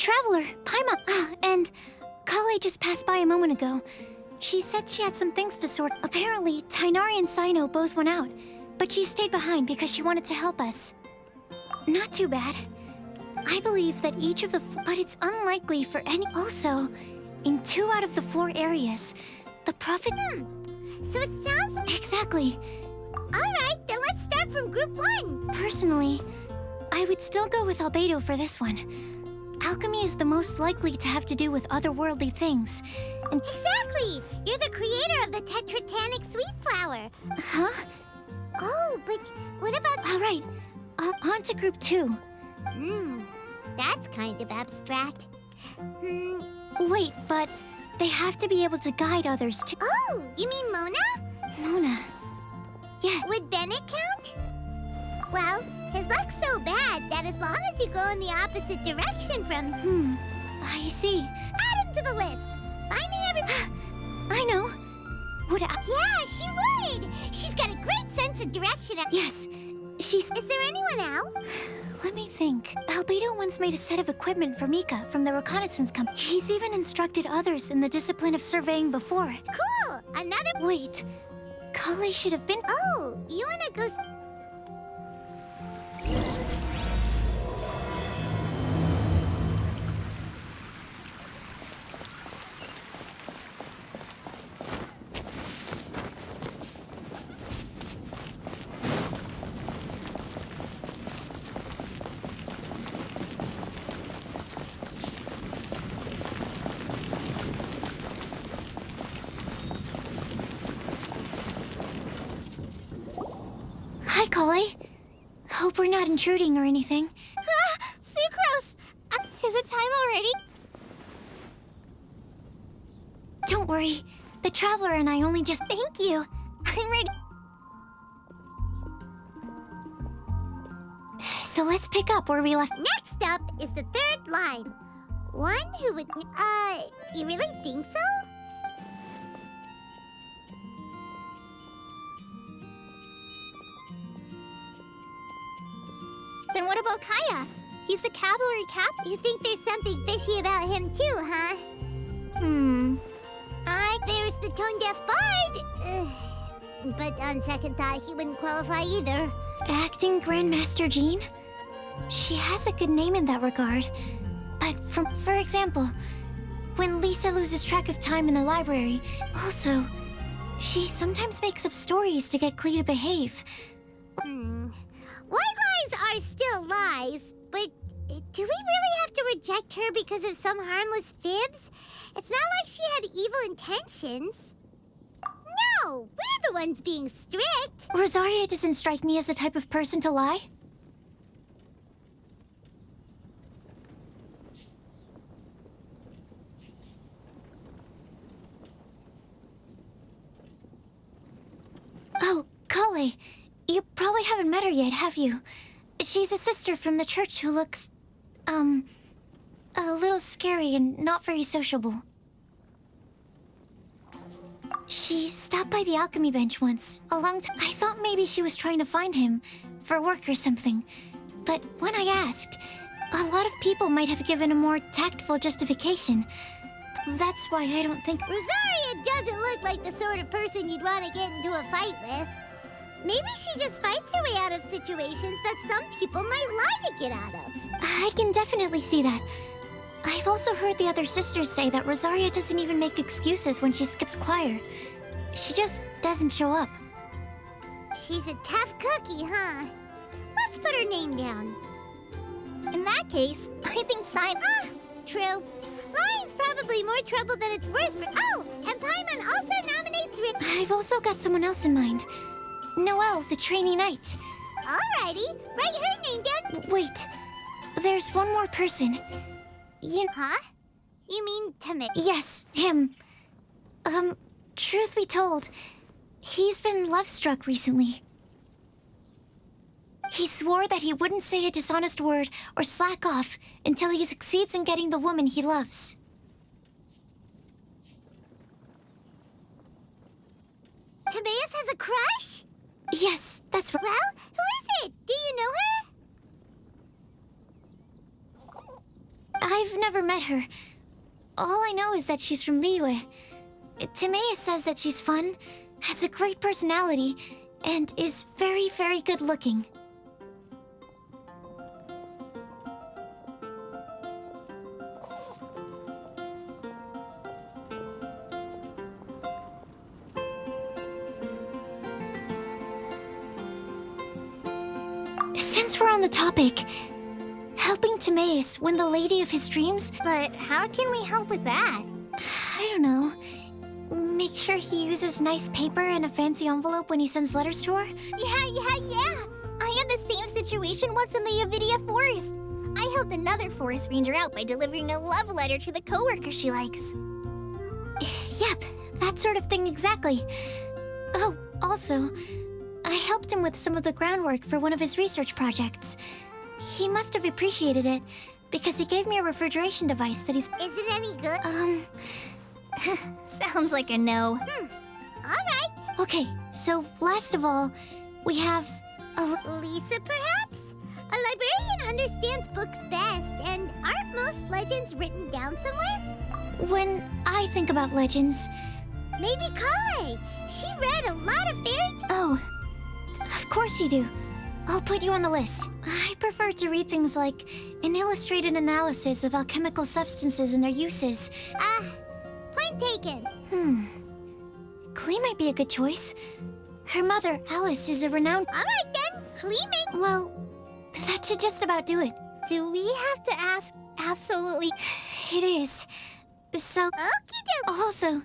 Traveler, Paimon. Ah, and Kale just passed by a moment ago. She said she had some things to sort. Apparently, Tighnari and Cyno both went out, but she stayed behind because she wanted to help us. Not too bad. I believe that each of the but it's unlikely for any. Also, in 2 out of the 4 areas, the Prophet. So it sounds Exactly. alright, then let's start from group 1. Personally, I would still go with Albedo for this one. Alchemy is the most likely to have to do with otherworldly things. And Exactly! You're the creator of the Tetratanic sweet flower. huh? Oh, but what about... Alright, on to group 2. That's kind of abstract. Wait, but they have to be able to guide others too. Oh, you mean Mona? Mona. Yes. Would Bennett count? Well, his luck's so bad that as long as you go in the opposite direction from him, I see. add him to the list. Finding every... I know. Would I? Yeah, she would! She's got a great sense of direction. Yes. She's. Is there anyone else? Let me think. Albedo once made a set of equipment for Mika from the reconnaissance company. He's even instructed others in the discipline of surveying before. Cool! Another... Wait. Kale should have been. Oh, you wanna go... Hi, Kale. Hope we're not intruding or anything. Sucrose! Is it time already? Don't worry. The Traveler and I only just. Thank you. I'm ready. So let's pick up where we left. Next up is the 3rd line. One who would... you really think so? Then what about Kaya? He's the cavalry cap. You think there's something fishy about him too, huh? There's the tone-deaf bard. But on second thought, he wouldn't qualify either. Acting Grandmaster Jean? She has a good name in that regard. But for example, when Lisa loses track of time in the library, also, she sometimes makes up stories to get Klee to behave. White lies are still lies, but do we really have to reject her because of some harmless fibs? It's not like she had evil intentions. No, we're the ones being strict. Rosaria doesn't strike me as the type of person to lie. Oh, Kale. You probably haven't met her yet, have you? She's a sister from the church who looks, a little scary and not very sociable. She stopped by the alchemy bench once, a long time. I thought maybe she was trying to find him, for work or something. But when I asked, a lot of people might have given a more tactful justification. That's why I don't think... Rosaria doesn't look like the sort of person you'd want to get into a fight with. Maybe she just fights her way out of situations that some people might lie to get out of. I can definitely see that. I've also heard the other sisters say that Rosaria doesn't even make excuses when she skips choir. She just doesn't show up. She's a tough cookie, huh? Let's put her name down. In that case, I think true. Lying's probably more trouble than it's worth for... Oh, and Paimon also nominates I've also got someone else in mind. Noelle, the trainee knight. Alrighty, write her name down. Wait, there's one more person. Huh? You mean Tamir? Yes, him. Truth be told, he's been love-struck recently. He swore that he wouldn't say a dishonest word or slack off until he succeeds in getting the woman he loves. Timaeus has a crush? Yes, that's right. Well, who is it? Do you know her? I've I've never met her. All I know is that she's from Liyue. Timaeus says that she's fun, has a great personality, and is very, very good looking. Since we're on the topic, helping Timaeus win the lady of his dreams? But how can we help with that? I don't know. Make sure he uses nice paper and a fancy envelope when he sends letters to her? Yeah. I had the same situation once in the Avidia Forest. I helped another forest ranger out by delivering a love letter to the coworker she likes. Yep, that sort of thing exactly. Oh, also, I helped him with some of the groundwork for one of his research projects. He must have appreciated it, because he gave me a refrigeration device that he's... Is it any good? Sounds like a no. Alright. Okay, so last of all, we have... Lisa, perhaps? A librarian understands books best, and aren't most legends written down somewhere? When I think about legends... Maybe Kale. She read a lot of fairy tales. Oh, of course you do. I'll put you on the list. I prefer to read things like an illustrated analysis of alchemical substances and their uses. Point taken. Klee might be a good choice. Her mother, Alice, is a renowned... Alright then, Klee. Well, that should just about do it. Do we have to ask absolutely... It is. So... Okie doke. Also,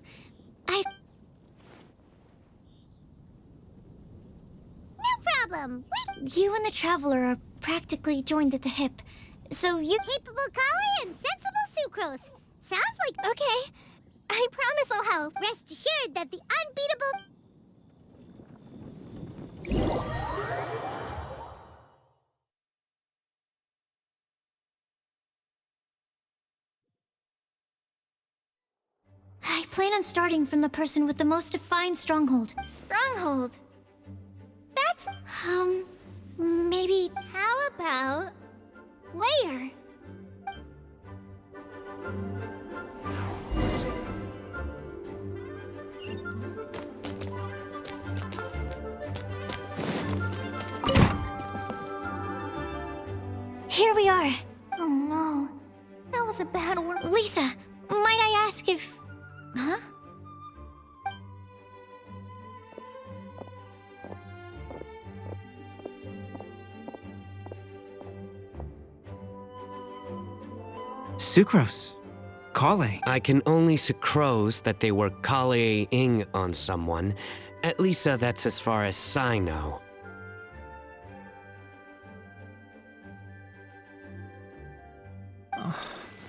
No problem. You and the Traveler are practically joined at the hip. So you... Capable Kale and sensible Sucrose. Sounds like... Okay. I promise I'll help. Rest assured that the unbeatable... I plan on starting from the person with the most defined stronghold. Stronghold. That's... Maybe... How about... Layer? Here we are. Oh no. That was a bad word. Lisa, might I ask if... Huh? Sucrose. Kale. I can only sucrose that they were Kale-ing on someone. At least that's as far as I know.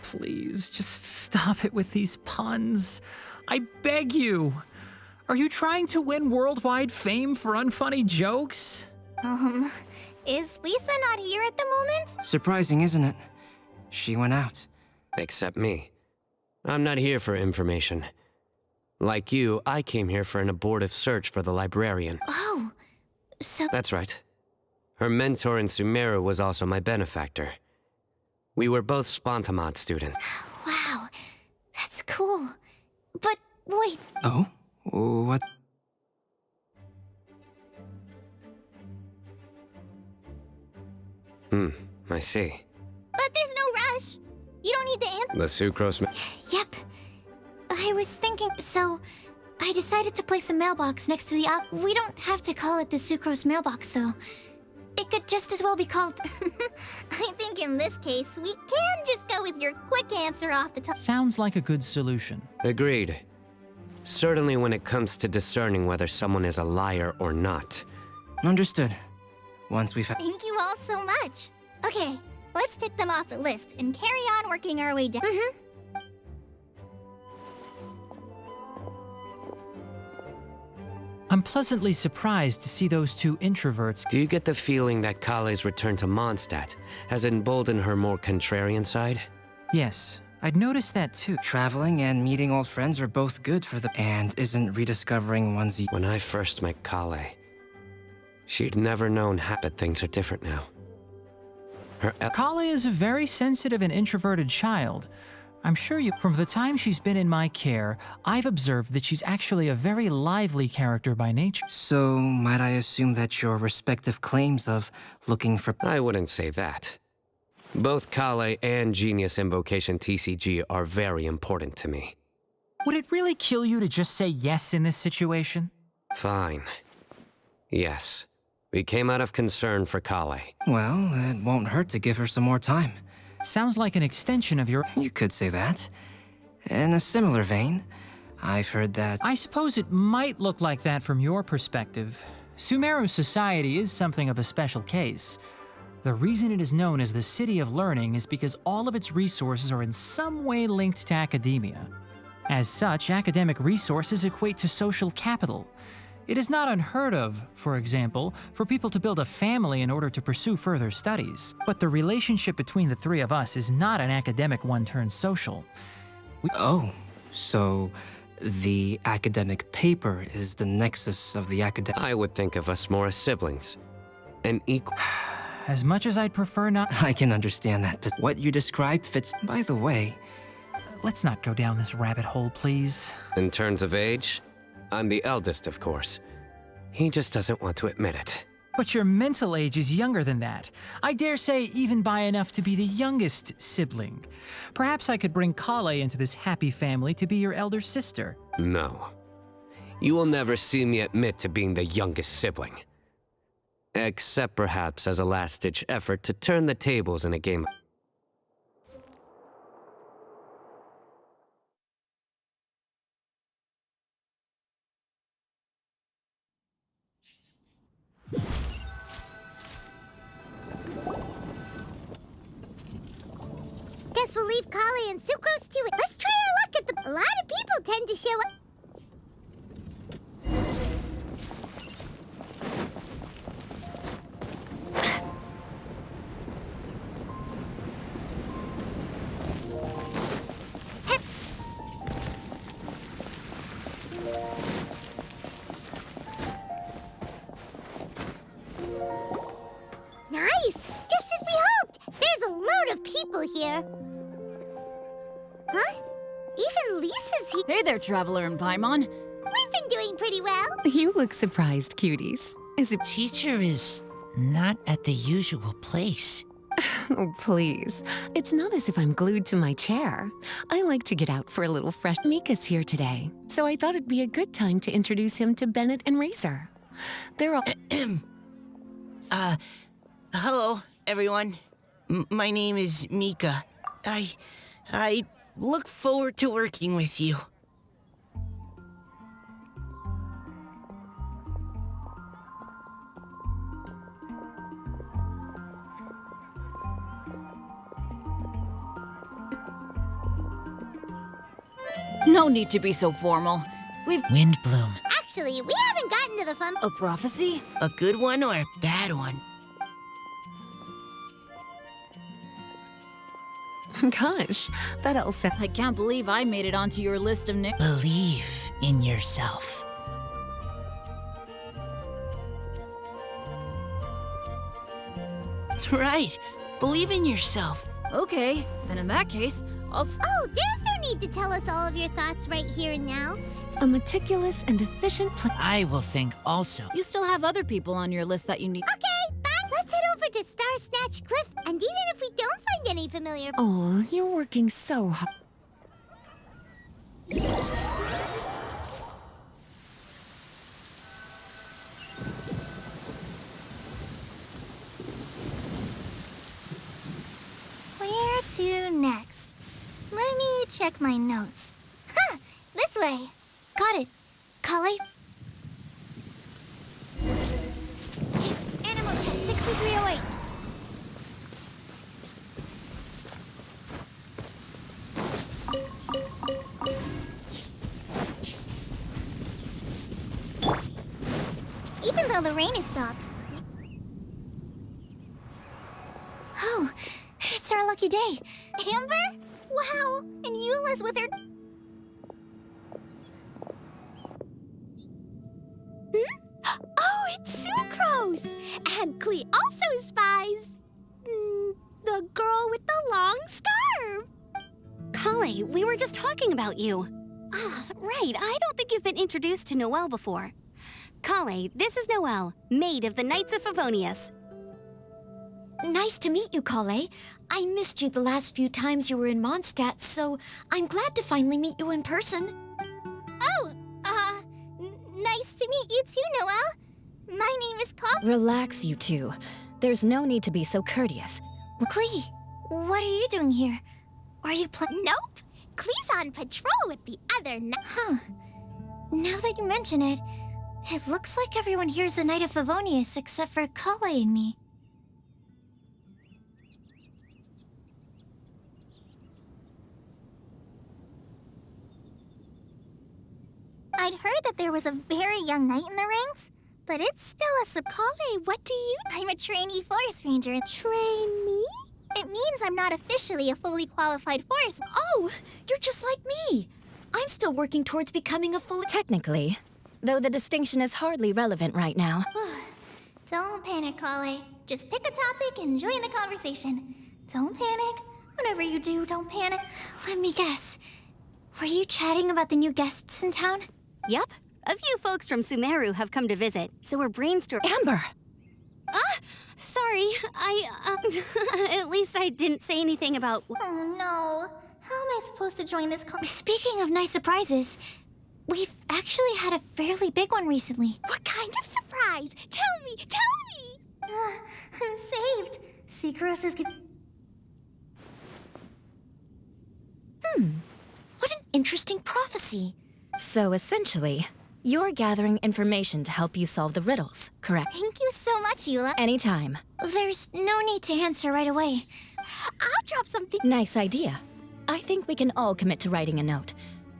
Please, just stop it with these puns. I beg you. Are you trying to win worldwide fame for unfunny jokes? Is Lisa not here at the moment? Surprising, isn't it? She went out. Except me. I'm not here for information. Like you, I came here for an abortive search for the librarian. Oh, so... That's right. Her mentor in Sumeru was also my benefactor. We were both Spontamod students. Wow, that's cool. But wait, Oh? What? I see. But there's no rush. You don't need to answer. The sucrose... yep. I was thinking, so... I decided to place a mailbox next to the we don't have to call it the Sucrose mailbox, though. It could just as well be called... I think in this case, we can just go with your quick answer off the top. Sounds like a good solution. Agreed. Certainly when it comes to discerning whether someone is a liar or not. Understood. Once we've... Thank you all so much. Okay, let's tick them off the list and carry on working our way down. I'm pleasantly surprised to see those two introverts. Do you get the feeling that Kale's return to Mondstadt has emboldened her more contrarian side? Yes, I'd noticed that too. Traveling and meeting old friends are both good for the... And isn't rediscovering one's... When I first met Kale, she'd never known how, but things are different now. Kale is a very sensitive and introverted child. I'm sure from the time she's been in my care, I've observed that she's actually a very lively character by nature. So, might I assume that your respective claims of looking for... I wouldn't say that. Both Kale and Genius Invocation TCG are very important to me. Would it really kill you to just say yes in this situation? Fine. Yes. We came out of concern for Kale. Well, it won't hurt to give her some more time. Sounds like an extension of your... You could say that. In a similar vein, I've heard that... I suppose it might look like that from your perspective. Sumeru Society is something of a special case. The reason it is known as the City of Learning is because all of its resources are in some way linked to academia. As such, academic resources equate to social capital. It is not unheard of, for example, for people to build a family in order to pursue further studies. But the relationship between the three of us is not an academic one turned social. Oh, so the academic paper is the nexus of the academic... I would think of us more as siblings. An equal... As much as I'd prefer not... I can understand that, but what you described fits... By the way... Let's not go down this rabbit hole, please. In terms of age, I'm the eldest, of course. He just doesn't want to admit it. But your mental age is younger than that. I dare say even by enough to be the youngest sibling. Perhaps I could bring Kale into this happy family to be your elder sister. No. You will never see me admit to being the youngest sibling. Except perhaps as a last-ditch effort to turn the tables in a game. Guess we'll leave Kale and Sucrose to it. Let's try our luck at the... A lot of people tend to show up. Nice! Just as we hoped! There's a load of people here. Huh? Even Lisa's here. Hey there, Traveler and Paimon. We've been doing pretty well. You look surprised, cuties. Is it... Teacher is not at the usual place. Oh, please. It's not as if I'm glued to my chair. I like to get out for a little fresh... Mika's here today, so I thought it'd be a good time to introduce him to Bennett and Razor. They're all... Hello, everyone. My name is Mika. I look forward to working with you. No need to be so formal. We've... Windbloom, Actually, we haven't gotten to the fun... A prophecy? a good one or a bad one? Gosh, that all sounds... I can't believe I made it onto your list of nick... Believe in yourself. Right. Believe in yourself. Okay, then in that case, I'll... Oh, there's no need to tell us all of your thoughts right here and now. A meticulous and efficient I will think also. You still have other people on your list that you need... Okay, bye. Let's head over to Star Snatch Cliff, and even if we don't find any familiar... Oh, you're working so hard. Where to next? Let me check my notes. Huh, this way. Got it. Kale? Animal test 6308. Even though the rain has stopped. Oh, it's our lucky day. Amber? Wow, and Eula's with her... Oh, it's Sucrose! And Klee also spies... with the long scarf. Kale, we were just talking about you. Ah, right. I don't think you've been introduced to Noelle before. Kale, this is Noelle, maid of the Knights of Favonius. Nice to meet you, Kale. I missed you the last few times you were in Mondstadt, so I'm glad to finally meet you in person. Oh, nice to meet you too, Noelle. My name is Kale. Relax, you two. There's no need to be so courteous. Klee, what are you doing here? Are you Nope. Klee's on patrol with the other Huh. Now that you mention it, it looks like everyone here's a Knight of Favonius except for Kale and me. I'd heard that there was a very young knight in the ranks, but it's still a Kale, what do you? I'm a trainee forest ranger. Trainee? It means I'm not officially a fully qualified forest. Oh, you're just like me. I'm still working towards becoming a full... Technically, though the distinction is hardly relevant right now. Don't panic, Kale. Just pick a topic and join the conversation. Don't panic. Whatever you do, don't panic. Let me guess. Were you chatting about the new guests in town? Yep. A few folks from Sumeru have come to visit, so we're brainstorming. Amber! Sorry. At least I didn't say anything about... Oh, no. How am I supposed to join this Speaking of nice surprises, we've actually had a fairly big one recently. What kind of surprise? Tell me! I'm saved. Secros is What an interesting prophecy. So essentially, you're gathering information to help you solve the riddles, correct? Thank you so much, Eula. Anytime. There's no need to answer right away. I'll drop something. Nice idea. I think we can all commit to writing a note.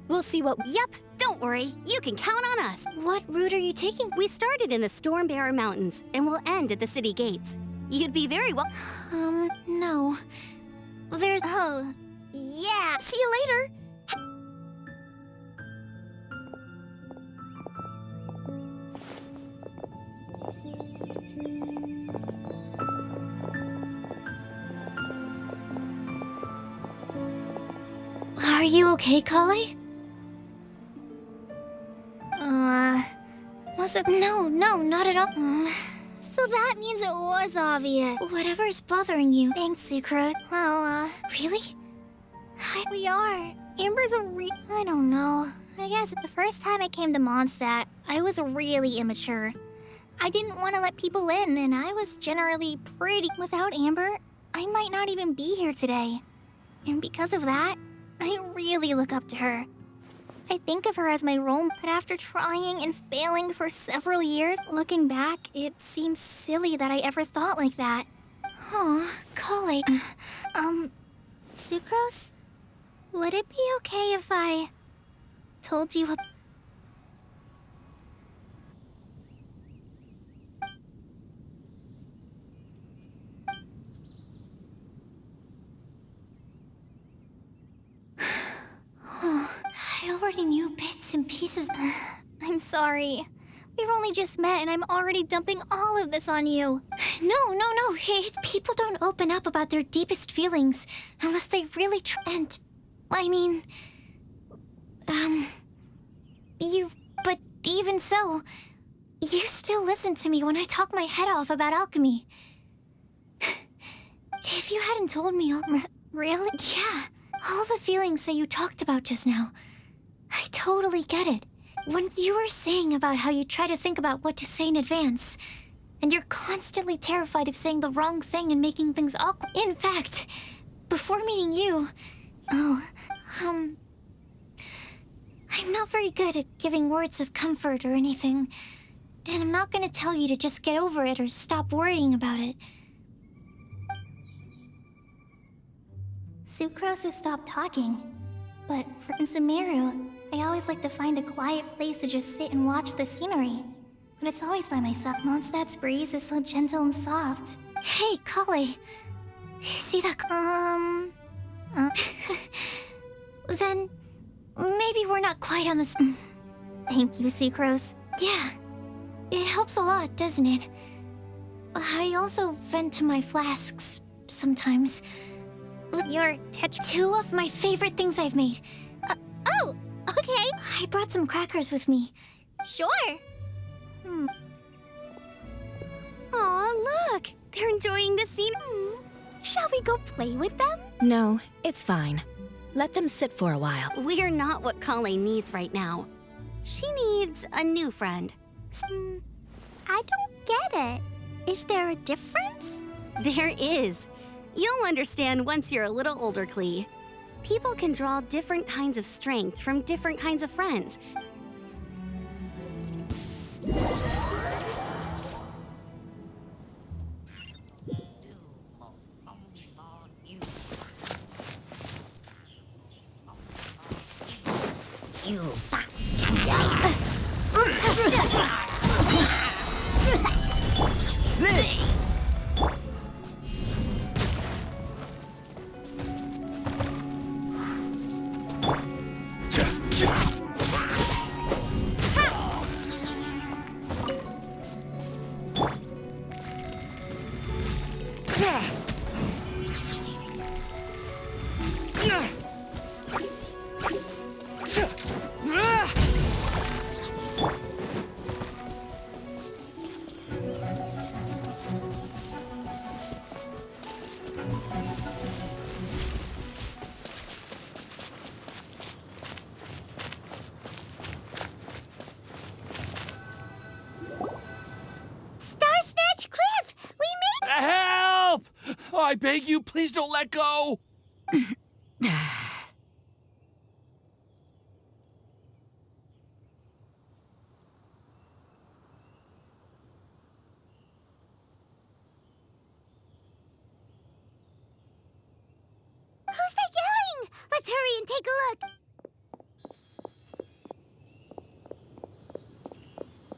We'll see what... Yep, don't worry. You can count on us. What route are you taking? We started in the Stormbearer Mountains, and we'll end at the city gates. You'd be very well... No. There's... Oh, yeah. See you later. Are you okay, Kale? Was it? No, not at all. So that means it was obvious. Whatever's bothering you. Thanks, Secret. Well, Really? we are. Amber's I don't know. I guess the first time I came to Mondstadt, I was really immature. I didn't want to let people in, and I was generally pretty... Without Amber, I might not even be here today. And because of that, I really look up to her. I think of her as my role, but after trying and failing for several years, looking back, it seems silly that I ever thought like that. Aw, Kale. Sucrose? Would it be okay if I told you I already knew bits and pieces. I'm sorry. We've only just met and I'm already dumping all of this on you. No. People don't open up about their deepest feelings unless they really and, I mean... But even so, you still listen to me when I talk my head off about alchemy. If you hadn't told me all... Really? Yeah, all the feelings that you talked about just now. I totally get it. When you were saying about how you try to think about what to say in advance, and you're constantly terrified of saying the wrong thing and making things awkward. In fact, before meeting you... I'm not very good at giving words of comfort or anything. And I'm not gonna tell you to just get over it or stop worrying about it. Sucrose has stopped talking. But for Sumeru, I always like to find a quiet place to just sit and watch the scenery. But it's always by myself. Mondstadt's breeze is so gentle and soft. Hey, Kale. See that? Then maybe we're not quite on the Thank you, Sucrose. Yeah. It helps a lot, doesn't it? I also vent to my flasks sometimes. Your Two of my favorite things I've made. Oh, okay. I brought some crackers with me. Sure. Aw, look! They're enjoying the scene. Shall we go play with them? No, it's fine. Let them sit for a while. We're not what Colleen needs right now. She needs a new friend. I don't get it. Is there a difference? There is. You'll understand once you're a little older, Klee. People can draw different kinds of strength from different kinds of friends. Star Snatch Cliff! We made Help! I beg you, please don't let go! Who's that yelling? Let's hurry and take a look.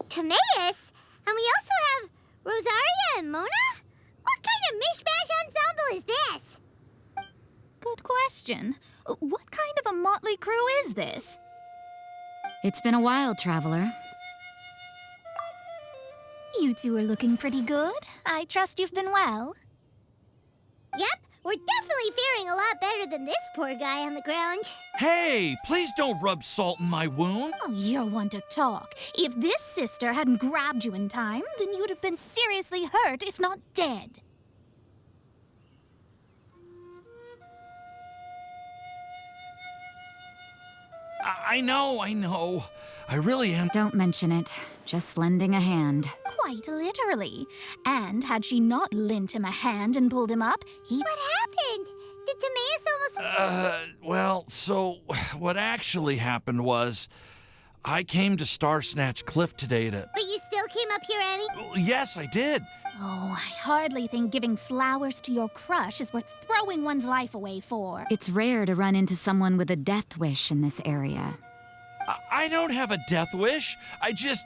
Timaeus? And we also have Rosaria and Mona? What kind of mishmash ensemble is this? Good question. What kind of a motley crew is this? It's been a while, Traveler. You two are looking pretty good. I trust you've been well. Yep, we're definitely faring a lot better than this poor guy on the ground. Hey, please don't rub salt in my wound. Oh, you're one to talk. If this sister hadn't grabbed you in time, then you'd have been seriously hurt, if not dead. I know. I really am. Don't mention it. Just lending a hand. Quite literally. And had she not lent him a hand and pulled him up, he... What happened? Did Timaeus almost... Well, so what actually happened was I came to Star Snatch Cliff today to... But you still came up here, Annie? Yes, I did. Oh, I hardly think giving flowers to your crush is worth throwing one's life away for. It's rare to run into someone with a death wish in this area. I don't have a death wish. I just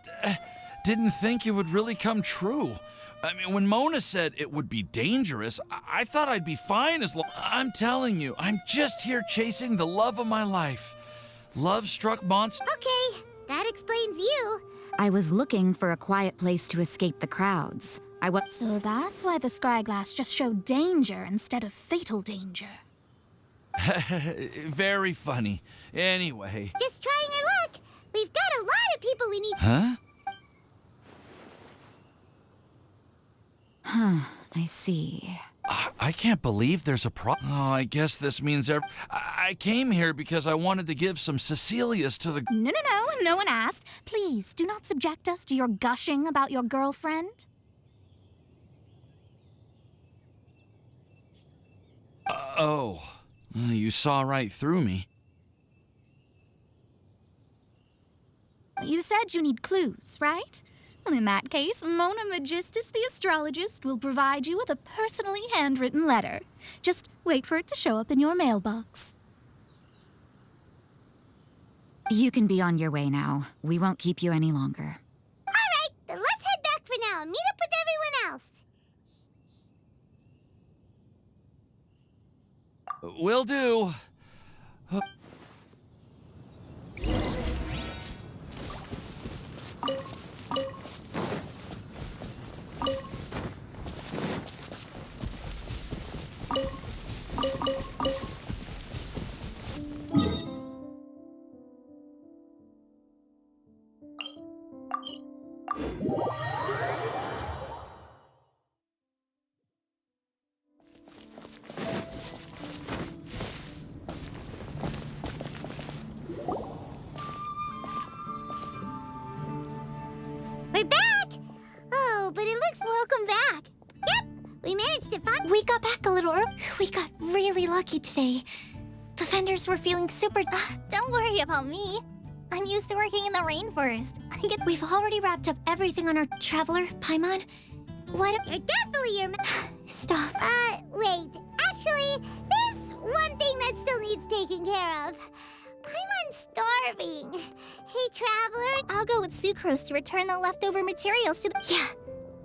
didn't think it would really come true. I mean, when Mona said it would be dangerous, I thought I'd be fine as long... I'm telling you, I'm just here chasing the love of my life. Love-struck monster... Okay, that explains you. I was looking for a quiet place to escape the crowds. So that's why the scryglass just showed danger instead of fatal danger. Very funny. Anyway... Just trying our luck. We've got a lot of people we need... Huh? I see. I can't believe there's a problem. Oh, I guess this means I came here because I wanted to give some Cecilias to the... No one asked. Please, do not subject us to your gushing about your girlfriend. You saw right through me. You said you need clues, right? Well, in that case, Mona Magistus the astrologist will provide you with a personally handwritten letter. Just wait for it to show up in your mailbox. You can be on your way now. We won't keep you any longer. All right, then let's head back for now and meet up with everyone else. Will do. lucky today. The vendors were feeling super... Don't worry about me. I'm used to working in the rainforest. We've already wrapped up everything on our traveler, Paimon. Why don't... You're definitely your... Stop. Wait. Actually, there's one thing that still needs taking care of. Paimon's starving. Hey, traveler. I'll go with Sucrose to return the leftover materials to the... Yeah.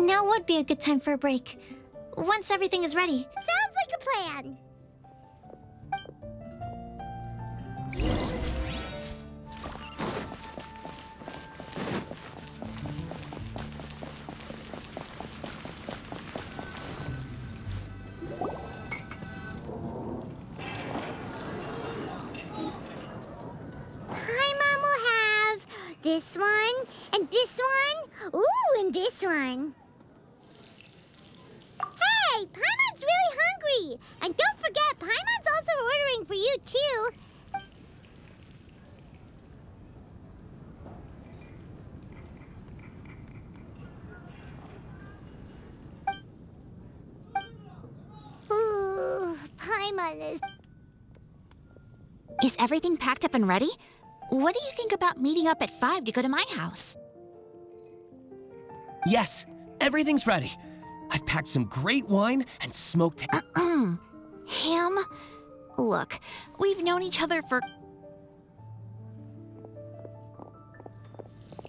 Now would be a good time for a break. Once everything is ready. Sounds like a plan. Paimon will have this one, and this one, ooh, and this one. Hey, Paimon's really hungry! And don't forget, Paimon's also ordering for you, too. Ooh, Paimon is... Is everything packed up and ready? What do you think about meeting up at 5 to go to my house? Yes, everything's ready. I've packed some great wine and smoked... Ham? Look, we've known each other for...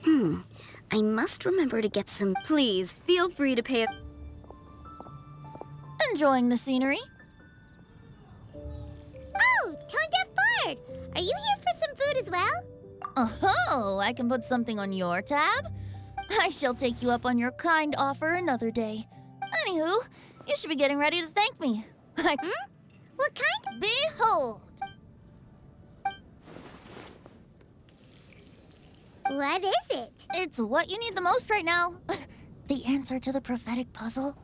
I must remember to get some. Please, feel free to pay. Enjoying the scenery? Oh, Tone Deaf Bard! Are you here for some food as well? Oh, I can put something on your tab? I shall take you up on your kind offer another day. Anywho, you should be getting ready to thank me. What kind? Behold! What is it? It's what you need the most right now. The answer to the prophetic puzzle.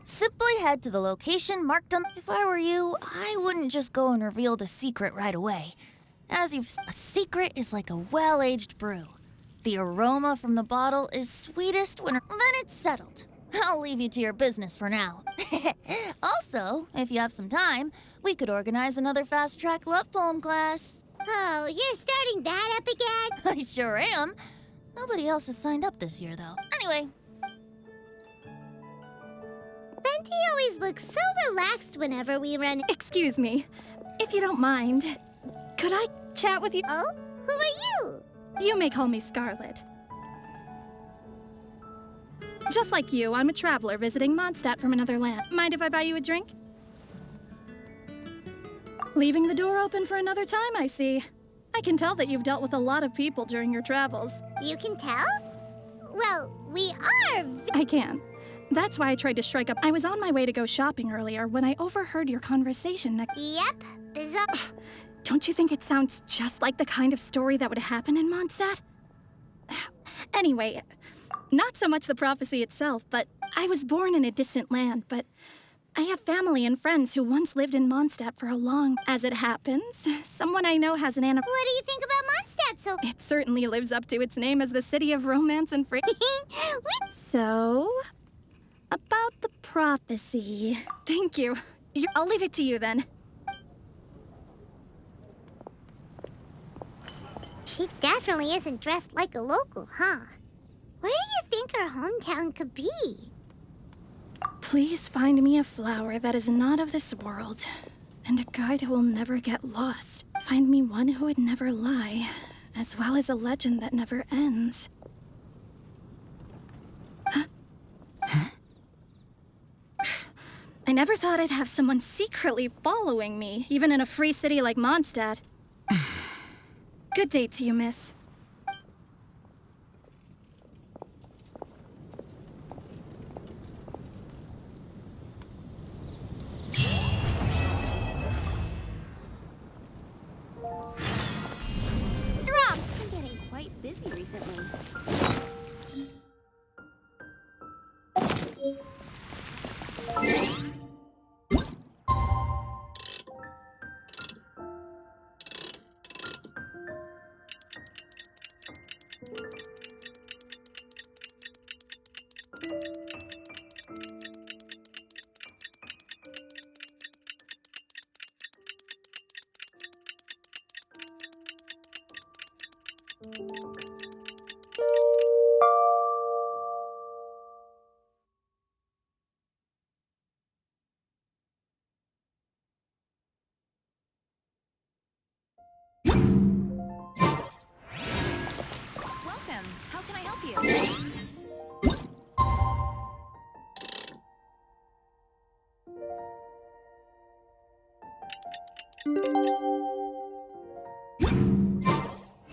Simply head to the location marked on... If I were you, I wouldn't just go and reveal the secret right away. As a secret is like a well-aged brew. The aroma from the bottle is sweetest when... Then it's settled. I'll leave you to your business for now. Also, if you have some time, we could organize another fast-track love poem class. Oh, you're starting that up again? I sure am. Nobody else has signed up this year, though. Anyway. Venti always looks so relaxed whenever we run... Excuse me. If you don't mind, could I chat with you? Oh? Who are you? You may call me Scarlet. Just like you, I'm a traveler visiting Mondstadt from another land. Mind if I buy you a drink? Leaving the door open for another time, I see. I can tell that you've dealt with a lot of people during your travels. You can tell? Well, we are... I can. That's why I tried to strike up. I was on my way to go shopping earlier when I overheard your conversation next... Yep, bizarre... Don't you think it sounds just like the kind of story that would happen in Mondstadt? Anyway, not so much the prophecy itself, but I was born in a distant land, but I have family and friends who once lived in Mondstadt for a long... As it happens, someone I know has an What do you think about Mondstadt so... It certainly lives up to its name as the city of romance and free... So, about the prophecy... Thank you. I'll leave it to you then. She definitely isn't dressed like a local, huh? Where do you think her hometown could be? Please find me a flower that is not of this world, and a guide who will never get lost. Find me one who would never lie, as well as a legend that never ends. Huh? I never thought I'd have someone secretly following me, even in a free city like Mondstadt. Good day to you, miss. Drops been getting quite busy recently. Welcome. How can I help you?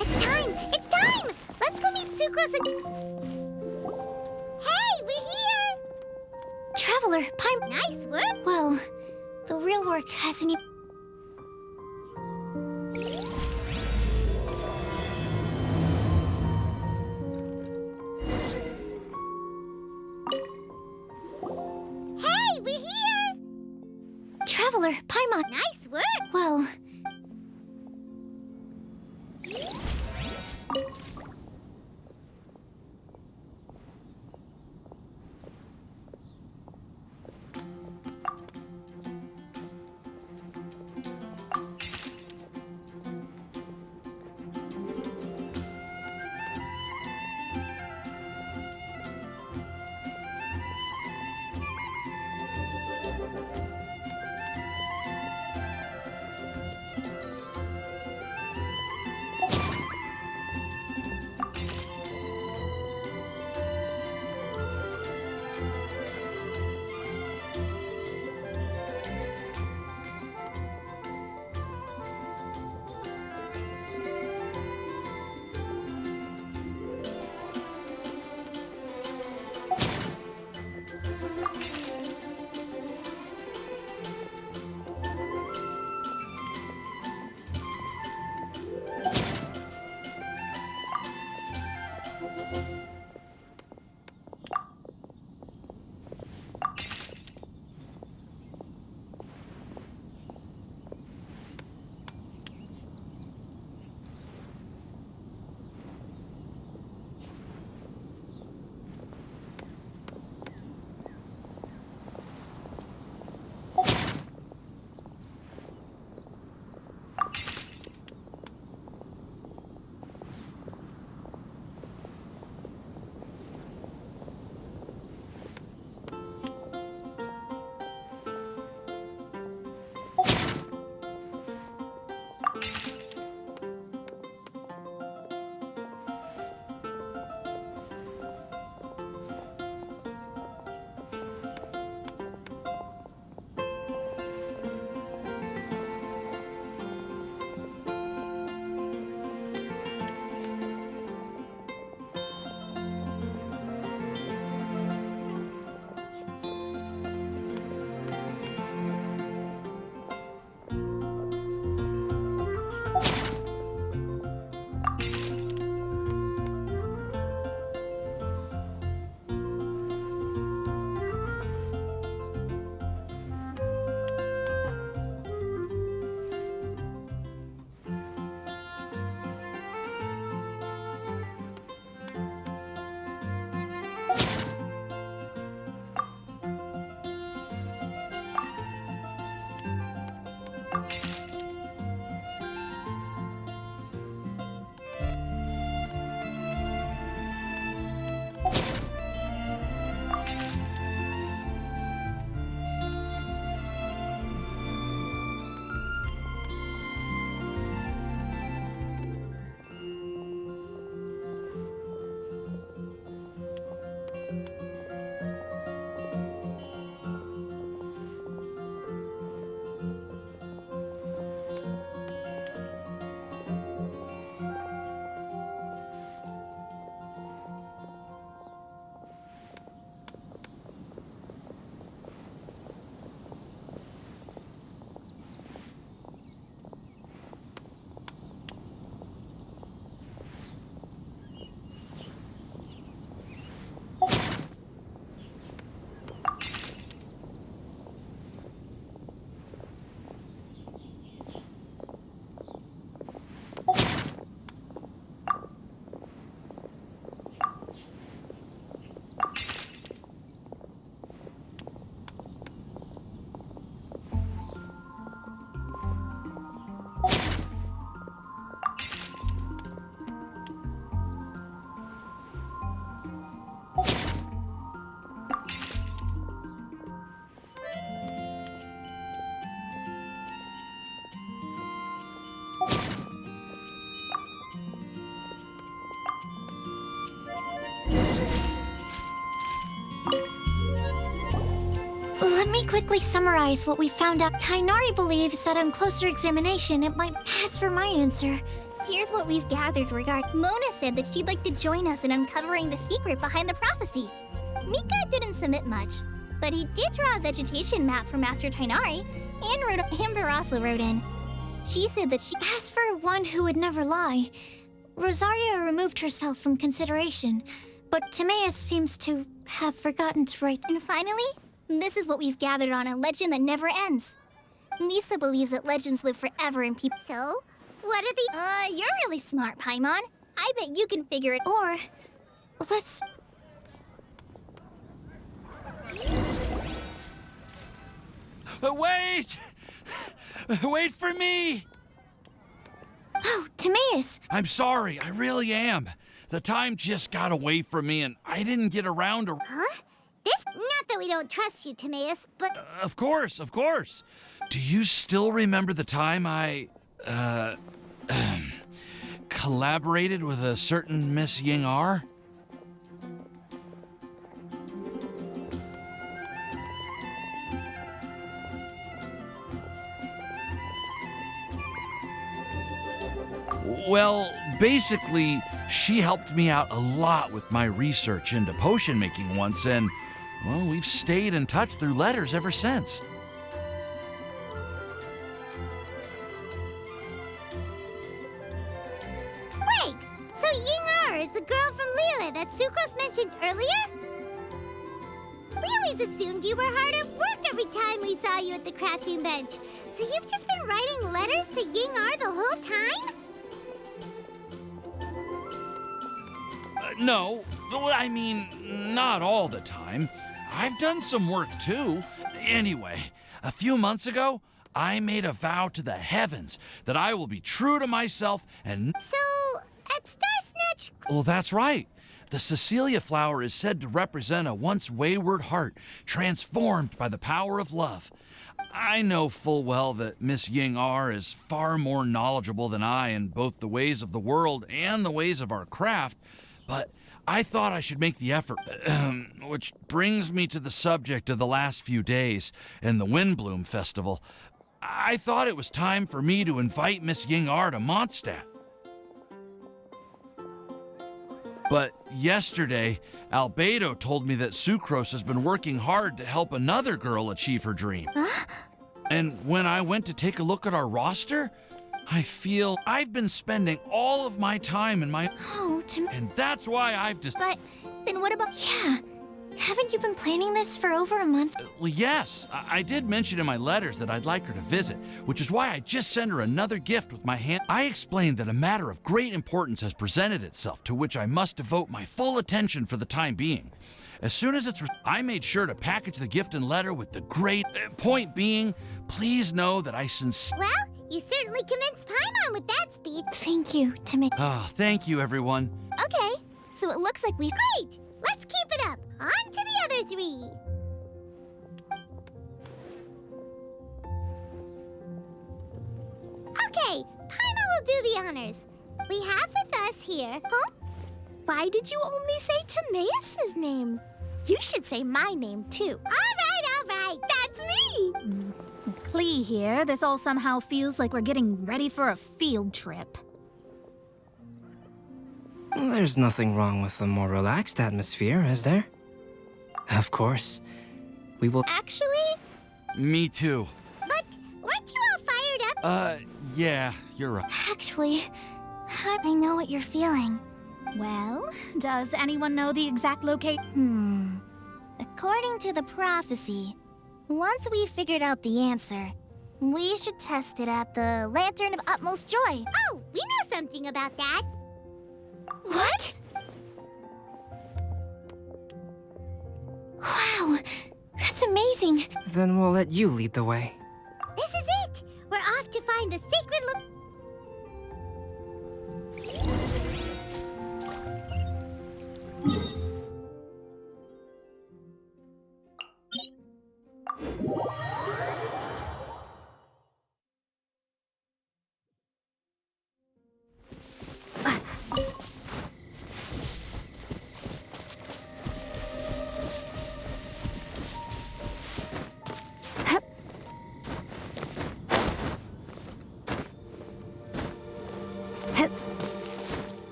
It's time! It's time! Let's go meet Sucrose and... Hey, we're here! Traveler, Paimon. Nice work! Well, the real work hasn't even... Hey, we're here! Traveler, Paimon. Nice work! Well... me quickly summarize what we found out. Tainari believes that on closer examination, it might. As for my answer, Here's what we've gathered regarding. Mona said that she'd like to join us in uncovering the secret behind the prophecy. Mika didn't submit much, but he did draw a vegetation map for Master Tainari, and Amber also wrote in. She said that she. as for one who would never lie, Rosaria removed herself from consideration, but Timaeus seems to have forgotten to write. And finally, this is what we've gathered on a legend that never ends. Lisa believes that legends live forever in people. So, what are the. You're really smart, Paimon. I bet you can figure it. Or, let's. Wait! Wait for me! Oh, Timaeus! I'm sorry, I really am. The time just got away from me and I didn't get around to. Huh? This. Not that we don't trust you, Timaeus, but. Of course, of course. Do you still remember the time I, collaborated with a certain Miss Ying R? Well, basically, she helped me out a lot with my research into potion making once, and, well, we've stayed in touch through letters ever since. Wait! So Ying-R is the girl from Liyue that Sucrose mentioned earlier? We always assumed you were hard at work every time we saw you at the crafting bench. So you've just been writing letters to Ying-R the whole time? No, I mean, not all the time. I've done some work too. Anyway, a few months ago, I made a vow to the heavens that I will be true to myself and. So, at Star Snatch. Well, that's right. The Cecilia flower is said to represent a once wayward heart transformed by the power of love. I know full well that Miss Ying-R is far more knowledgeable than I in both the ways of the world and the ways of our craft, but I thought I should make the effort, which brings me to the subject of the last few days and the Windbloom Festival. I thought it was time for me to invite Miss Ying-R to Mondstadt. But yesterday, Albedo told me that Sucrose has been working hard to help another girl achieve her dream. Huh? And when I went to take a look at our roster, I feel I've been spending all of my time in my. Oh, And that's why I've just. But then what about. Yeah. Haven't you been planning this for over a month? Well, yes. I did mention in my letters that I'd like her to visit, which is why I just sent her another gift with my hand. I explained that a matter of great importance has presented itself to which I must devote my full attention for the time being. As soon as I made sure to package the gift and letter with the great. Point being, please know that I sincerely. Well, you certainly convinced Paimon with that speech. Thank you, Timaeus. Oh, thank you, everyone. Okay, so it looks like we've. Great! Let's keep it up. On to the other three. Okay, Paimon will do the honors. We have with us here. Huh? Why did you only say Timaeus' name? You should say my name, too. All right. That's me! With Klee here, this all somehow feels like we're getting ready for a field trip. There's nothing wrong with a more relaxed atmosphere, is there? Of course. We will. Actually, Me too. but weren't you all fired up? Yeah, you're right. Actually, I know what you're feeling. Well, does anyone know the exact location? According to the prophecy, once we figured out the answer, we should test it at the Lantern of Utmost Joy. Oh, we know something about that. what? Wow, that's amazing. Then we'll let you lead the way. This is it. We're off to find the sacred look.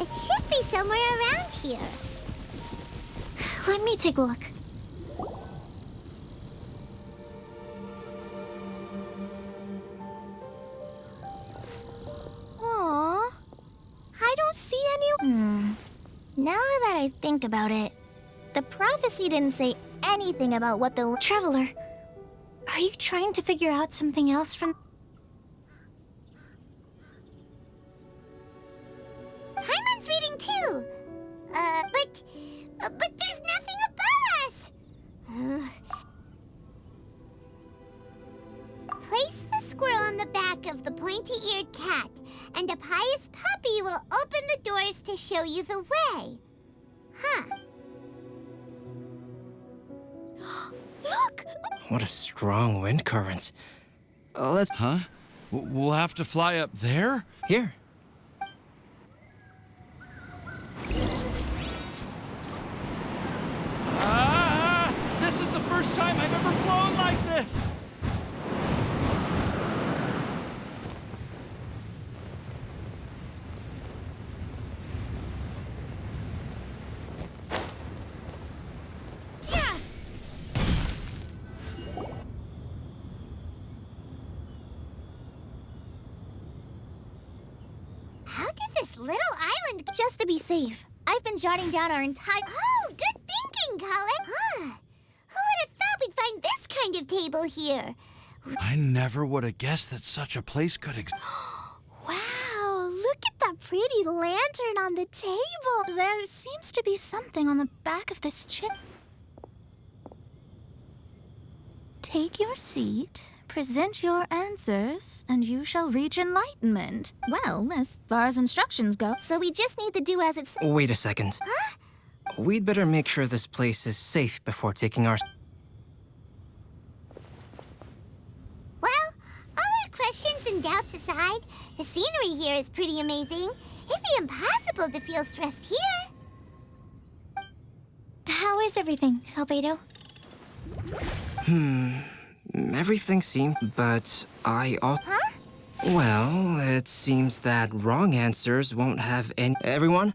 It should be somewhere around here. Let me take a look. Aww. I don't see any... Now that I think about it, the prophecy didn't say anything about what the... Traveler, are you trying to figure out something else from... Hyman's reading too. But there's nothing above us. Place the squirrel on the back of the pointy-eared cat, and a pious puppy will open the doors to show you the way. Huh. Look! What a strong wind current. Let's... Huh? We'll have to fly up there? Here. This is the first time I've ever flown like this! How did this little island... Just to be safe, I've been jotting down our entire... Oh, good thinking, Colin! Huh. Who would have thought we'd find this kind of table here? I never would have guessed that such a place could exist. Wow, look at that pretty lantern on the table. There seems to be something on the back of this chip. Take your seat, present your answers, and you shall reach enlightenment. Well, as far as instructions go. So we just need to do as it's... Wait a second. Huh? We'd better make sure this place is safe before taking our... Well, all our questions and doubts aside, the scenery here is pretty amazing. It'd be impossible to feel stressed here. How is everything, Albedo? Everything seemed... But I... Huh? Well, it seems that wrong answers won't have any... Everyone,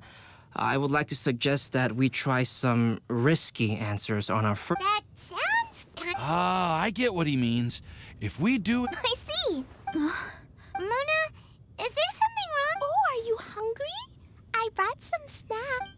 I would like to suggest that we try some risky answers on our first... That sounds kind... Ah, I get what he means. If we do... I see. Mona, is there something wrong? Oh, are you hungry? I brought some snacks.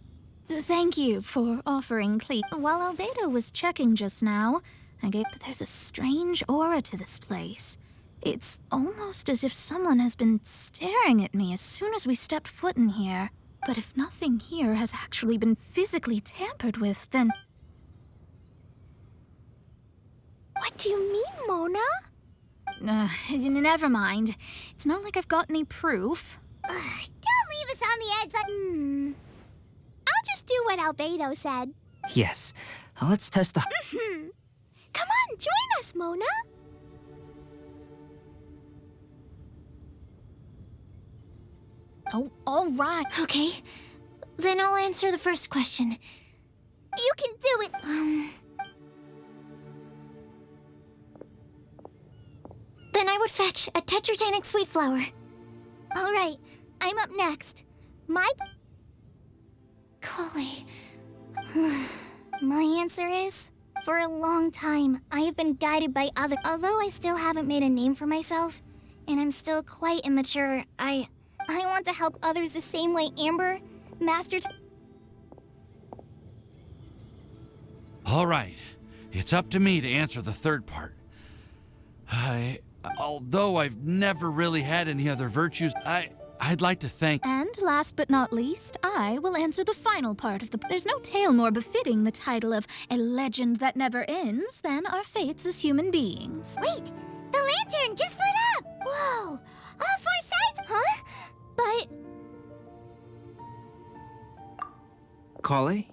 Thank you for offering Cle. While Albedo was checking just now, there's a strange aura to this place. It's almost as if someone has been staring at me as soon as we stepped foot in here. But if nothing here has actually been physically tampered with, then... What do you mean, Mona? Never mind. It's not like I've got any proof. Don't leave us on the edge like... I'll just do what Albedo said. Yes. Let's test the... Come on, join us, Mona. Oh, all right. Okay. Then I'll answer the first question. You can do it. Then I would fetch a Tetratanic sweet flower. All right, I'm up next. My... Collei. My answer is... For a long time, I have been guided by others. Although I still haven't made a name for myself, and I'm still quite immature, I want to help others the same way Amber, Master... All right. It's up to me to answer the third part. Although I've never really had any other virtues, I'd like to thank... And last but not least, I will answer the final part of the... There's no tale more befitting the title of a legend that never ends than our fates as human beings. Wait! The lantern just lit up! Whoa! All four sides? Huh? But... Collei,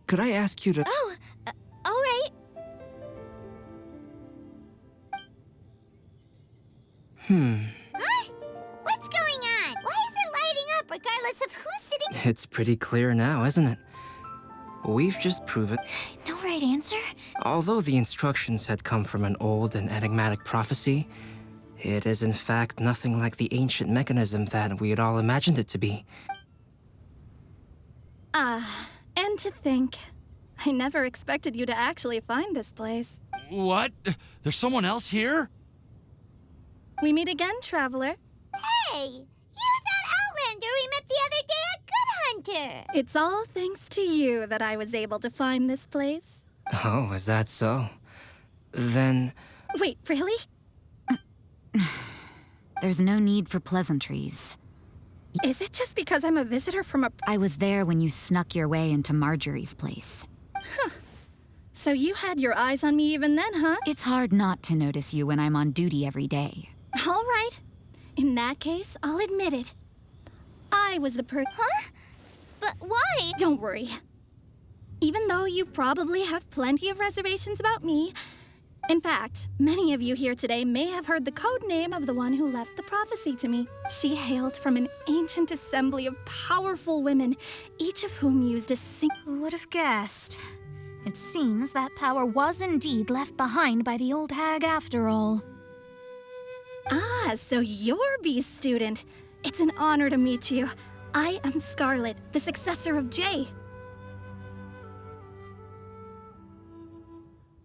could I ask you to... Oh, all right. Huh? What's going on? Why is it lighting up regardless of who's sitting? It's pretty clear now, isn't it? We've just proven... No right answer? Although the instructions had come from an old and enigmatic prophecy, it is in fact nothing like the ancient mechanism that we had all imagined it to be. And to think, I never expected you to actually find this place. What? There's someone else here? We meet again, traveler. Hey, you're that Outlander we met the other day at Good Hunter. It's all thanks to you that I was able to find this place. Oh, is that so? Then... Wait, really? There's no need for pleasantries. Is it just because I'm a visitor from a... I was there when you snuck your way into Marjorie's place. Huh. So you had your eyes on me even then, huh? It's hard not to notice you when I'm on duty every day. All right. In that case, I'll admit it. I was the Huh? But why? Don't worry. Even though you probably have plenty of reservations about me, in fact, many of you here today may have heard the code name of the one who left the prophecy to me. She hailed from an ancient assembly of powerful women, each of whom used a Who would have guessed? It seems that power was indeed left behind by the old hag after all. Ah, so you're B's student. It's an honor to meet you. I am Scarlet, the successor of Jay.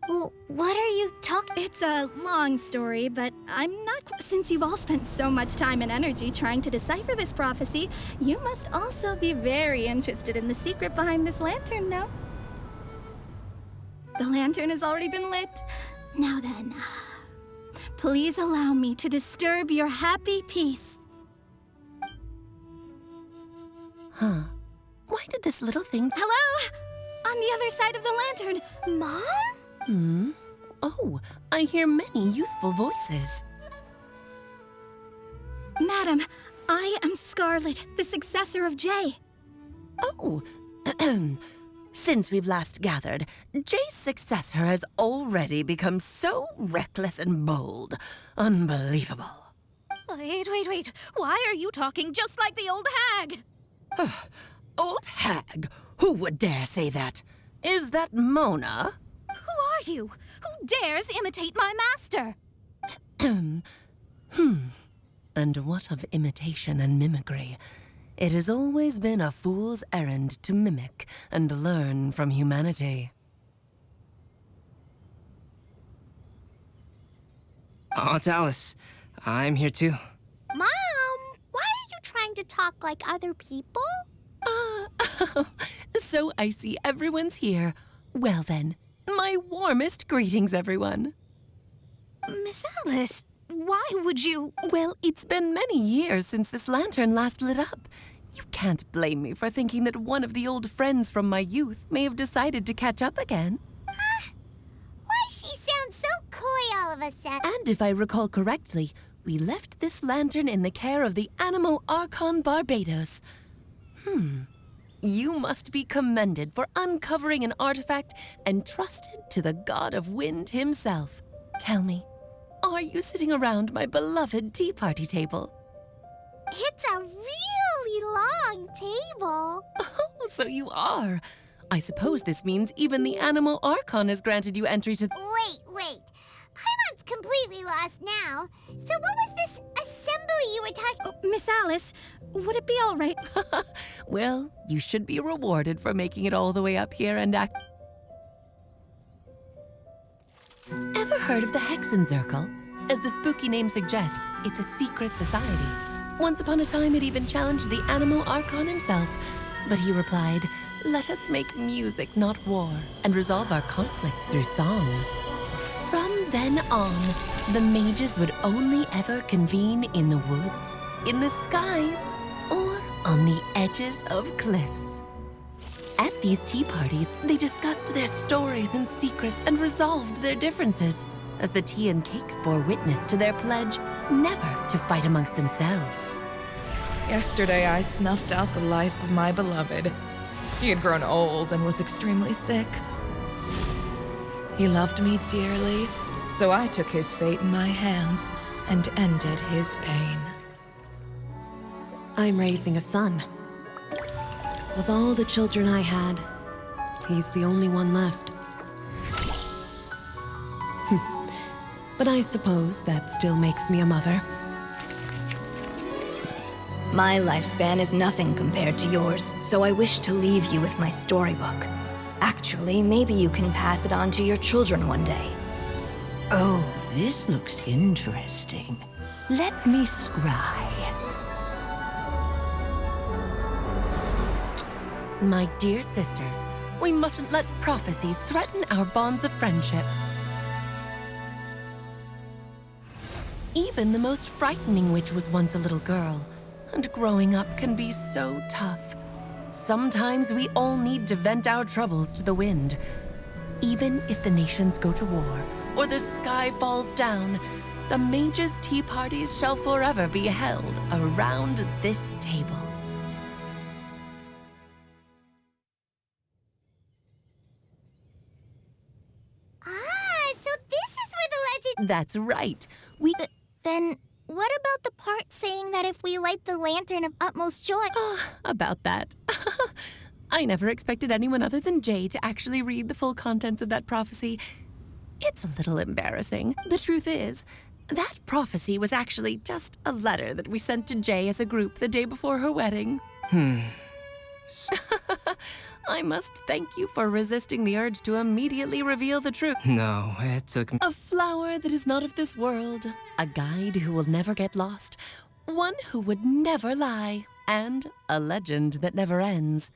Well, what are you talking? It's a long story, but I'm not... Since you've all spent so much time and energy trying to decipher this prophecy, you must also be very interested in the secret behind this lantern, no? The lantern has already been lit. Now then, please allow me to disturb your happy peace. Huh. Why did this little thing... Hello? On the other side of the lantern. Mom? Oh, I hear many youthful voices. Madam, I am Scarlet, the successor of Jay. Oh, since we've last gathered, Jay's successor has already become so reckless and bold. Unbelievable. Wait. Why are you talking just like the old hag? Old hag? Who would dare say that? Is that Mona? Who are you? Who dares imitate my master? And what of imitation and mimicry? It has always been a fool's errand to mimic and learn from humanity. Aunt Alice, I'm here too. Mom, why are you trying to talk like other people? So I see everyone's here. Well then, my warmest greetings, everyone. Miss Alice, why would you... Well, it's been many years since this lantern last lit up. You can't blame me for thinking that one of the old friends from my youth may have decided to catch up again. Why she sounds so coy all of a sudden? And if I recall correctly, we left this lantern in the care of the Animo Archon Barbados. You must be commended for uncovering an artifact entrusted to the god of wind himself. Tell me, are you sitting around my beloved tea party table? It's a really long table. Oh, so you are. I suppose this means even the Animo Archon has granted you entry to... Wait. Paimon's completely lost now. So what was this assembly you were talking... Oh, Miss Alice, would it be all right? Well, you should be rewarded for making it all the way up here and act... Ever heard of the Hexenzirkel? As the spooky name suggests, it's a secret society. Once upon a time, it even challenged the Animo Archon himself. But he replied, "Let us make music, not war, and resolve our conflicts through song." From then on, the mages would only ever convene in the woods, in the skies, or on the edges of cliffs. At these tea parties, they discussed their stories and secrets and resolved their differences, as the tea and cakes bore witness to their pledge never to fight amongst themselves. Yesterday, I snuffed out the life of my beloved. He had grown old and was extremely sick. He loved me dearly, so I took his fate in my hands and ended his pain. I'm raising a son. Of all the children I had, he's the only one left. But I suppose that still makes me a mother. My lifespan is nothing compared to yours, so I wish to leave you with my storybook. Actually, maybe you can pass it on to your children one day. Oh, this looks interesting. Let me scry. My dear sisters, we mustn't let prophecies threaten our bonds of friendship. Even the most frightening witch was once a little girl, and growing up can be so tough. Sometimes we all need to vent our troubles to the wind. Even if the nations go to war, or the sky falls down, the mages' tea parties shall forever be held around this table. So this is where the legend... That's right. Then what about the part saying that if we light the lantern of utmost joy... About that. I never expected anyone other than Jay to actually read the full contents of that prophecy. It's a little embarrassing. The truth is, that prophecy was actually just a letter that we sent to Jay as a group the day before her wedding. I must thank you for resisting the urge to immediately reveal the truth. No, it took me. A flower that is not of this world, a guide who will never get lost, one who would never lie, and a legend that never ends.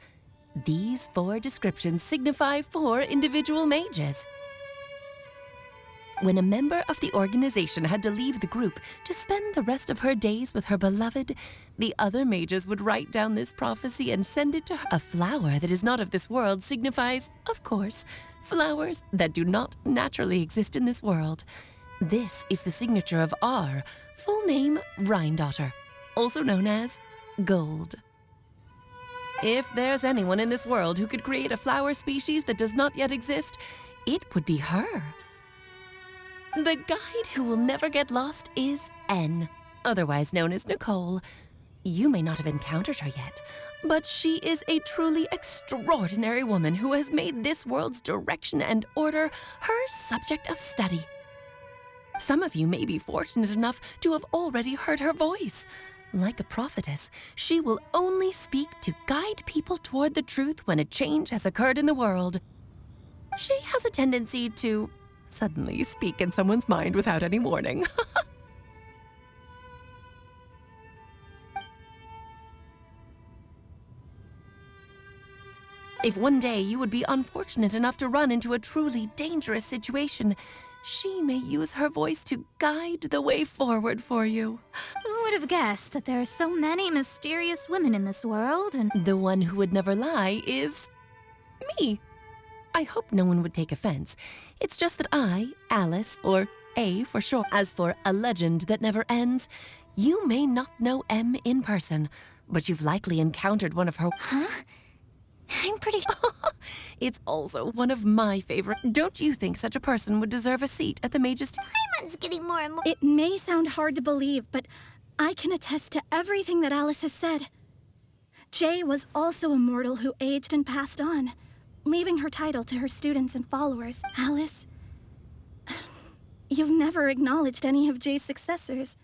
These 4 descriptions signify 4 individual mages. When a member of the organization had to leave the group to spend the rest of her days with her beloved, the other mages would write down this prophecy and send it to her. A flower that is not of this world signifies, of course, flowers that do not naturally exist in this world. This is the signature of our full name, Rhindaughter, also known as Gold. If there's anyone in this world who could create a flower species that does not yet exist, it would be her. The guide who will never get lost is N, otherwise known as Nicole. You may not have encountered her yet, but she is a truly extraordinary woman who has made this world's direction and order her subject of study. Some of you may be fortunate enough to have already heard her voice. Like a prophetess, she will only speak to guide people toward the truth when a change has occurred in the world. She has a tendency to suddenly speak in someone's mind without any warning. If one day you would be unfortunate enough to run into a truly dangerous situation, she may use her voice to guide the way forward for you. Who would have guessed that there are so many mysterious women in this world, and... The one who would never lie is... me. I hope no one would take offense. It's just that I, Alice, or A for short, as for a legend that never ends, you may not know M in person, but you've likely encountered one of her... Huh? I'm pretty... It's also one of my favorite... Don't you think such a person would deserve a seat at the Mage's... Paimon's getting more and more... It may sound hard to believe, but I can attest to everything that Alice has said. Jay was also a mortal who aged and passed on, leaving her title to her students and followers. Alice, you've never acknowledged any of Jay's successors.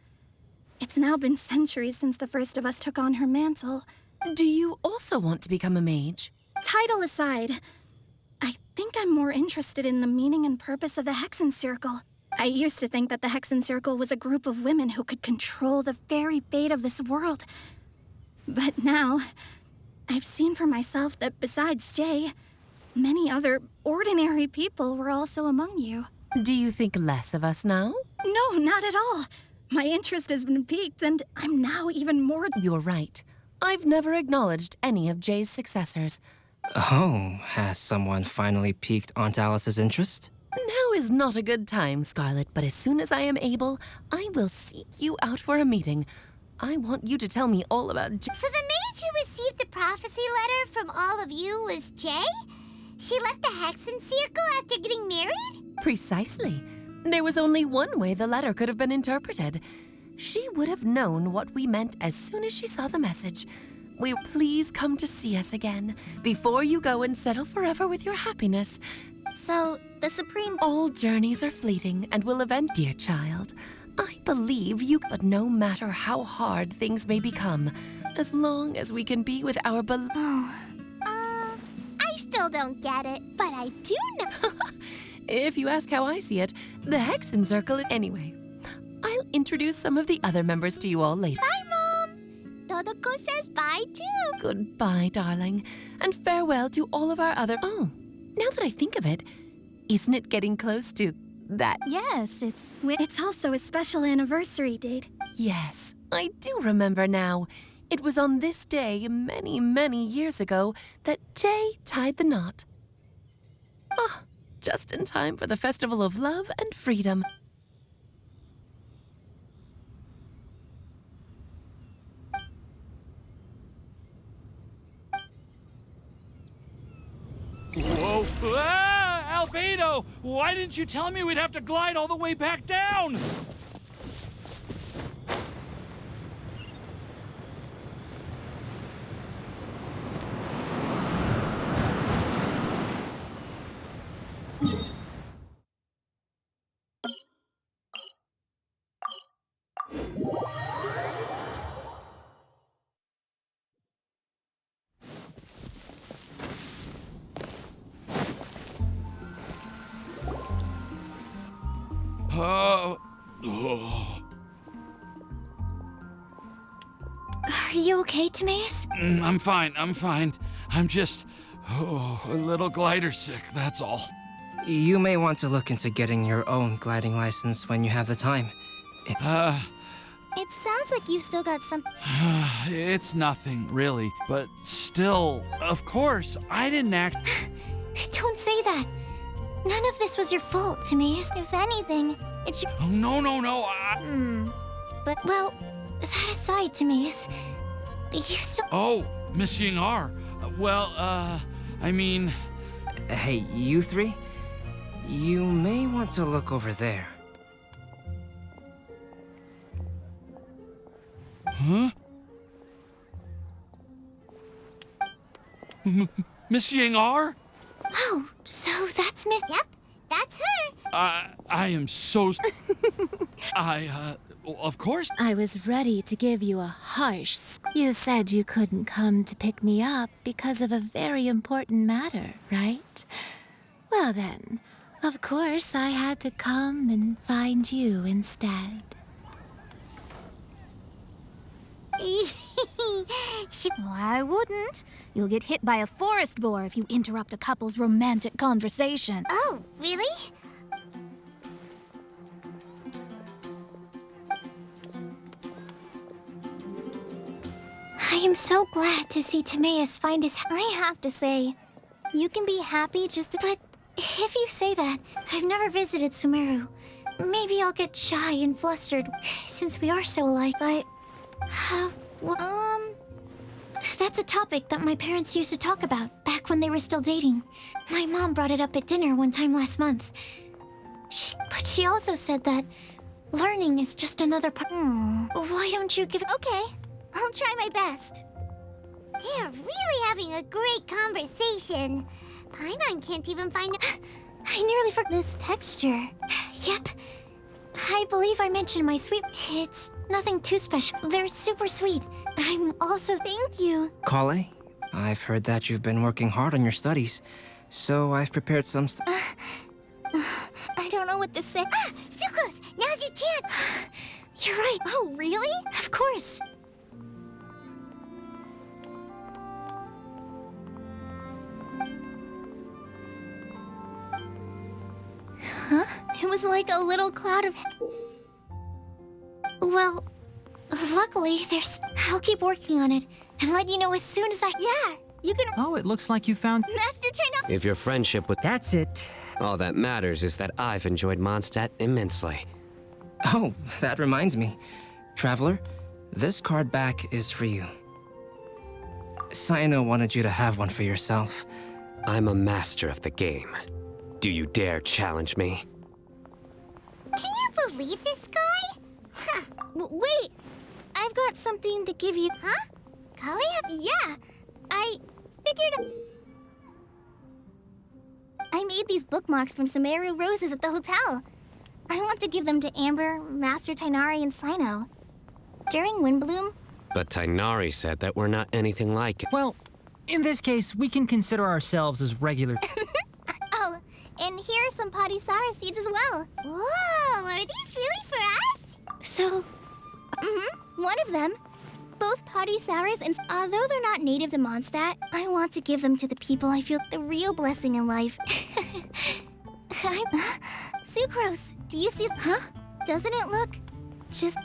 It's now been centuries since the first of us took on her mantle. Do you also want to become a mage? Title aside, I think I'm more interested in the meaning and purpose of the Hexen Circle. I used to think that the Hexen Circle was a group of women who could control the very fate of this world. But now, I've seen for myself that besides Jay, many other ordinary people were also among you. Do you think less of us now? No, not at all. My interest has been piqued, and I'm now even more... You're right. I've never acknowledged any of Jay's successors. Oh, has someone finally piqued Aunt Alice's interest? Now is not a good time, Scarlet, but as soon as I am able, I will seek you out for a meeting. I want you to tell me all about... So the mage who received the prophecy letter from all of you was Jay? She left the Hexen Circle after getting married? Precisely. There was only one way the letter could have been interpreted. She would have known what we meant as soon as she saw the message. Will you please come to see us again before you go and settle forever with your happiness? So, the Supreme... All journeys are fleeting and will event, dear child. I believe you, but no matter how hard things may become, as long as we can be with our I still don't get it, but I do know. If you ask how I see it, the Hexenzirkel. Anyway, I'll introduce some of the other members to you all later. Bye, Mom. Todoko says bye, too. Goodbye, darling, and farewell to all of our other. Oh, now that I think of it, isn't it getting close to that? Yes, it's also a special anniversary date. Yes, I do remember now. It was on this day, many, many years ago, that Jay tied the knot. Ah, just in time for the Festival of Love and Freedom. Whoa! Ah, Albedo! Why didn't you tell me we'd have to glide all the way back down? Are you okay, Timaeus? I'm fine. I'm just a little glider sick, that's all. You may want to look into getting your own gliding license when you have the time. It sounds like you've still got some... It's nothing, really. But still, of course, I didn't act... Don't say that. None of this was your fault, Timaeus. If anything, it should... Oh, no. But, well, that aside, Timaeus, you still... Oh, Miss Ying-ar. Well, I mean... Hey, you three? You may want to look over there. Huh? Miss Ying-ar? Oh, so that's Miss... Yep, that's her. I am so... of course... I was ready to give you a harsh... You said you couldn't come to pick me up because of a very important matter, right? Well then, of course I had to come and find you instead. I wouldn't. You'll get hit by a forest boar if you interrupt a couple's romantic conversation. Oh, really? I am so glad to see Timaeus find his... I have to say, you can be happy just to... But if you say that, I've never visited Sumeru. Maybe I'll get shy and flustered, since we are so alike, but... That's a topic that my parents used to talk about back when they were still dating. My mom brought it up at dinner one time last month. But she also said that learning is just another part. Why don't you give... Okay, I'll try my best. They're really having a great conversation. Paimon can't even find... I nearly forgot this texture. Yep. I believe I mentioned my sweet... It's nothing too special. They're super sweet. I'm also... Thank you. Kale, I've heard that you've been working hard on your studies, so I've prepared some I don't know what to say. Sucrose! Now's your chance! You're right. Oh, really? Of course. Huh? It was like a little cloud of... Well, luckily, I'll keep working on it and let you know as soon as I... Yeah, you can... Oh, it looks like you found... Master Trainer... If your friendship with... That's it. All that matters is that I've enjoyed Mondstadt immensely. Oh, that reminds me. Traveler, this card back is for you. Saino wanted you to have one for yourself. I'm a master of the game. Do you dare challenge me? Can you believe this guy? Huh. Wait, I've got something to give you. Huh? Kale? Yeah, I figured... I made these bookmarks from Sumeru roses at the hotel. I want to give them to Amber, Master Tighnari, and Cyno. During Windbloom, But Tighnari said that we're not anything like it. Well, in this case, we can consider ourselves as regular. oh, and here are some Podysara seeds as well. Whoa, are these really for us? So, one of them. Both Podysaurus and although they're not native to Mondstadt, I want to give them to the people I feel the real blessing in life. Sucrose, do you see? Huh? Doesn't it look just...